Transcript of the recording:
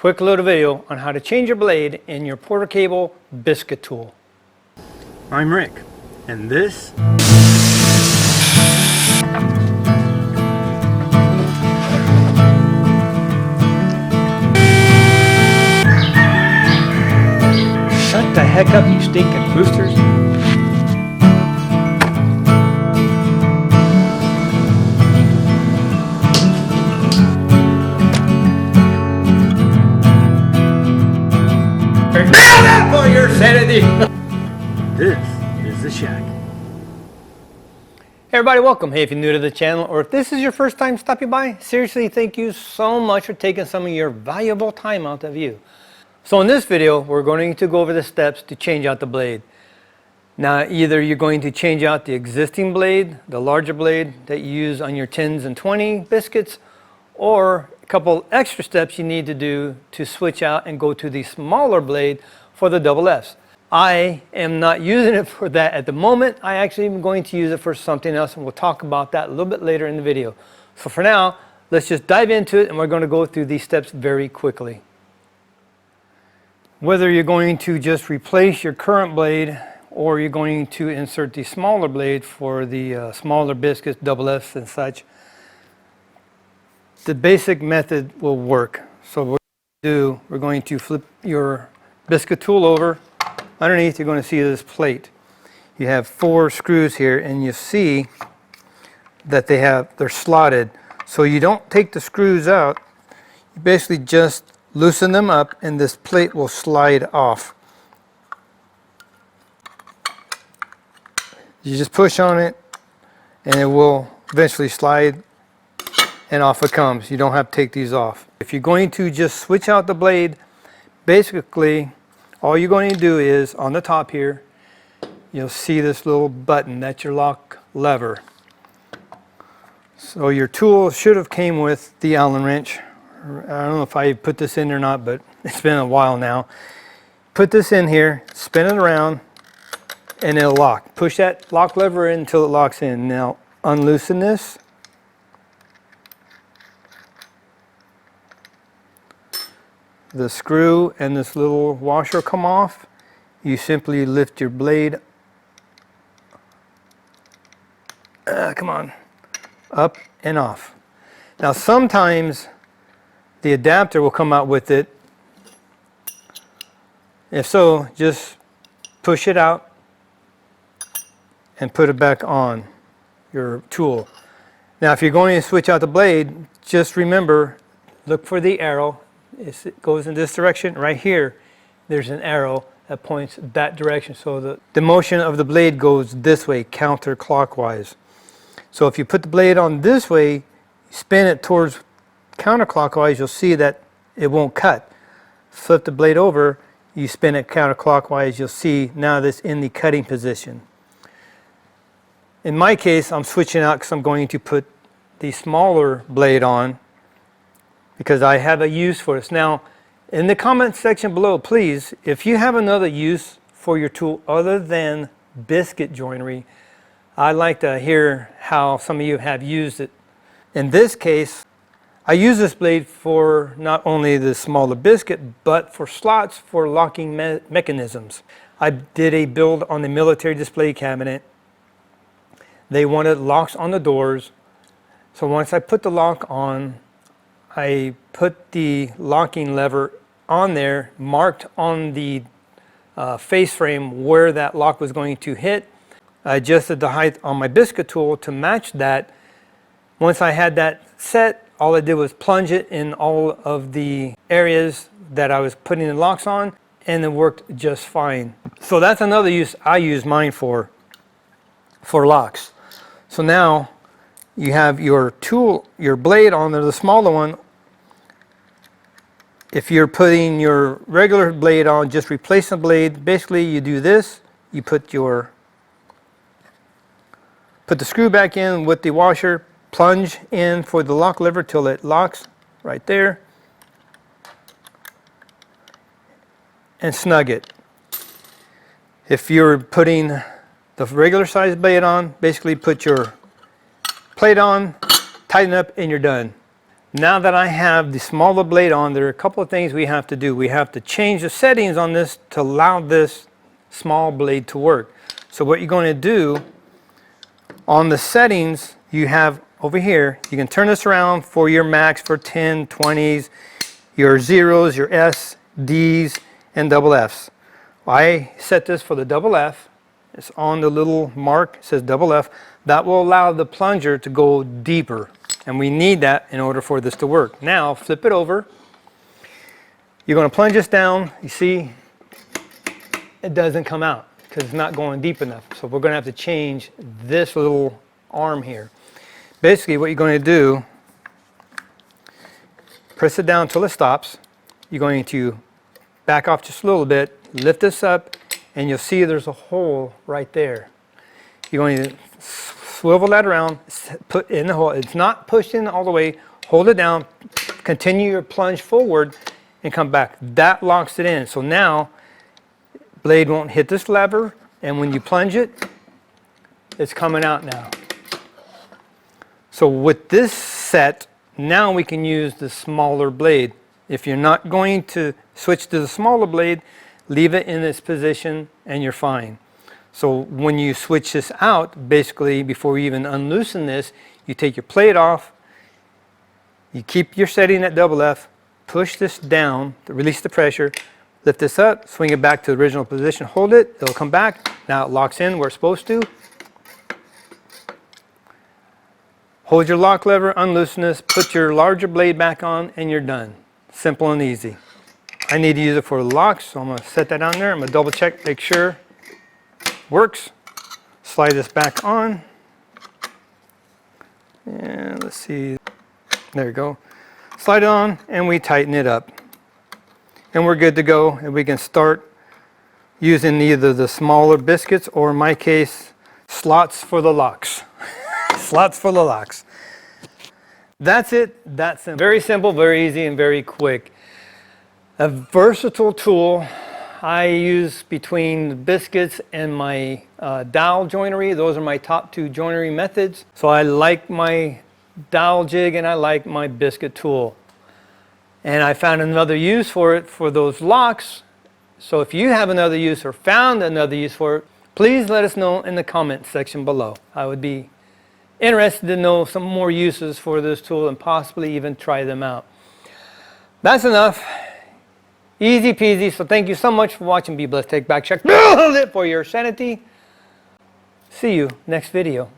quick little video on how to change your blade in your Porter Cable Biscuit Tool. I'm Rick, and this shut the heck up, you stinking roosters. For your sanity. This is the shack. Hey everybody, welcome. Hey, if you're new to the channel or if this is your first time stopping by, seriously thank you so much for taking some of your valuable time out to view. So in this video, we're going to go over the steps to change out the blade. Now, either you're going to change out the existing blade, the larger blade that you use on your 10s and 20 biscuits, or a couple extra steps you need to do to switch out and go to the smaller blade for the double Fs. I am not using it for that at the moment. I actually am going to use it for something else, and we'll talk about that a little bit later in the video. So for now, let's just dive into it, and we're going to go through these steps very quickly. Whether you're going to just replace your current blade or you're going to insert the smaller blade for the smaller biscuits, double Fs and such, the basic method will work. So what we're going to flip your biscuit tool over. Underneath you're going to see this plate. You have 4 screws here, and you see that they're slotted. So you don't take the screws out, you basically just loosen them up and this plate will slide off. You just push on it and it will eventually slide and off it comes. You don't have to take these off. If you're going to just switch out the blade, basically all you're going to do is on the top here, you'll see this little button. That's your lock lever. So your tool should have came with the Allen wrench. I don't know if I put this in or not, but it's been a while now. Put this in here, spin it around, and it'll lock. Push that lock lever in until it locks in. Now unloosen this. The screw and this little washer come off. You simply lift your blade, come on, up and off. Now sometimes the adapter will come out with it. If so, just push it out and put it back on your tool. Now if you're going to switch out the blade, just remember, look for the arrow. It goes in this direction. Right here there's an arrow that points that direction, so the motion of the blade goes this way, counterclockwise. So if you put the blade on this way, spin it towards counterclockwise, you'll see that it won't cut. Flip the blade over, you spin it counterclockwise, you'll see now that's in the cutting position. In my case, I'm switching out because I'm going to put the smaller blade on because I have a use for this. Now, in the comment section below, please, if you have another use for your tool other than biscuit joinery, I'd like to hear how some of you have used it. In this case, I use this blade for not only the smaller biscuit, but for slots for locking mechanisms. I did a build on the military display cabinet. They wanted locks on the doors. So once I put the lock on, I put the locking lever on there, marked on the face frame where that lock was going to hit. I adjusted the height on my biscuit tool to match that. Once I had that set, all I did was plunge it in all of the areas that I was putting the locks on, and it worked just fine. So that's another use I use mine for locks. So now you have your tool, your blade on there, the smaller one. If you're putting your regular blade on, just replace the blade. Basically you do this, you put the screw back in with the washer, plunge in for the lock lever till it locks right there, and snug it. If you're putting the regular size blade on, basically put your plate on, tighten up, and you're done. Now that I have the smaller blade on, there are a couple of things we have to do. We have to change the settings on this to allow this small blade to work. So what you're going to do on the settings you have over here, you can turn this around for your max for 10, 20s, your zeros, your S, Ds, and double Fs. I set this for the double F. It's on the little mark, it says double F. That will allow the plunger to go deeper. And we need that in order for this to work. Now, flip it over. You're going to plunge this down. You see, it doesn't come out because it's not going deep enough. So we're going to have to change this little arm here. Basically, what you're going to do, press it down until it stops. You're going to back off just a little bit, lift this up, and you'll see there's a hole right there. You're going to swivel that around, put in the hole. It's not pushed in all the way. Hold it down, continue your plunge forward, and come back. That locks it in. So now, blade won't hit this lever, and when you plunge it, it's coming out now. So with this set, now we can use the smaller blade. If you're not going to switch to the smaller blade, leave it in this position and you're fine. So when you switch this out, basically before you even unloosen this, you take your plate off, you keep your setting at double F, push this down to release the pressure, lift this up, swing it back to the original position, hold it, it'll come back. Now it locks in where it's supposed to. Hold your lock lever, unloosen this, put your larger blade back on, and you're done. Simple and easy. I need to use it for the locks, so I'm going to set that on there. I'm going to double check, make sure it works. Slide this back on. And let's see. There we go. Slide it on, and we tighten it up. And we're good to go, and we can start using either the smaller biscuits or, in my case, slots for the locks. Slots for the locks. That's it. That's simple. Very simple, very easy, and very quick. A versatile tool. I use between the biscuits and my dowel joinery. Those are my top two joinery methods. So I like my dowel jig and I like my biscuit tool. And I found another use for it for those locks. So if you have another use or found another use for it, please let us know in the comment section below. I would be interested to know some more uses for this tool and possibly even try them out. That's enough. Easy peasy. So thank you so much for watching. Be blessed. Take back check. Build it for your sanity. See you next video.